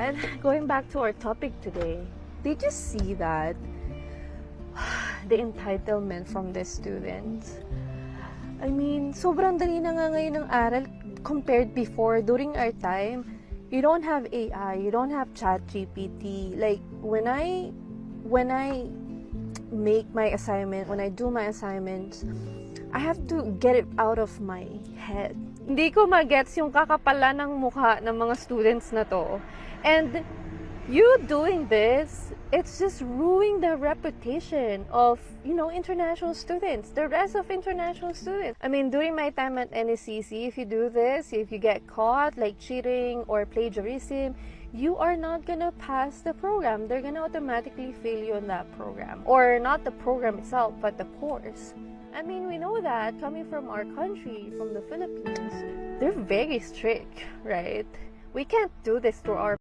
And going back to our topic today, did you see that the entitlement from the students? I mean, sobrang dali na nga ngayon ng aral compared before. During our time, you don't have AI, you don't have ChatGPT. Like, when I make my assignment, when I do my assignments, I have to get it out of my head. Hindi ko magets yung kakapalan ng mukha ng mga students na to. And you doing this, it's just ruining the reputation of, international students, the rest of international students. I mean, during my time at NSCC, if you do this, if you get caught like cheating or plagiarism, you are not gonna pass the program. They're gonna automatically fail you on that program. Or not the program itself, but the course. I mean, we know that coming from our country, from the Philippines, they're very strict, right? We can't do this to our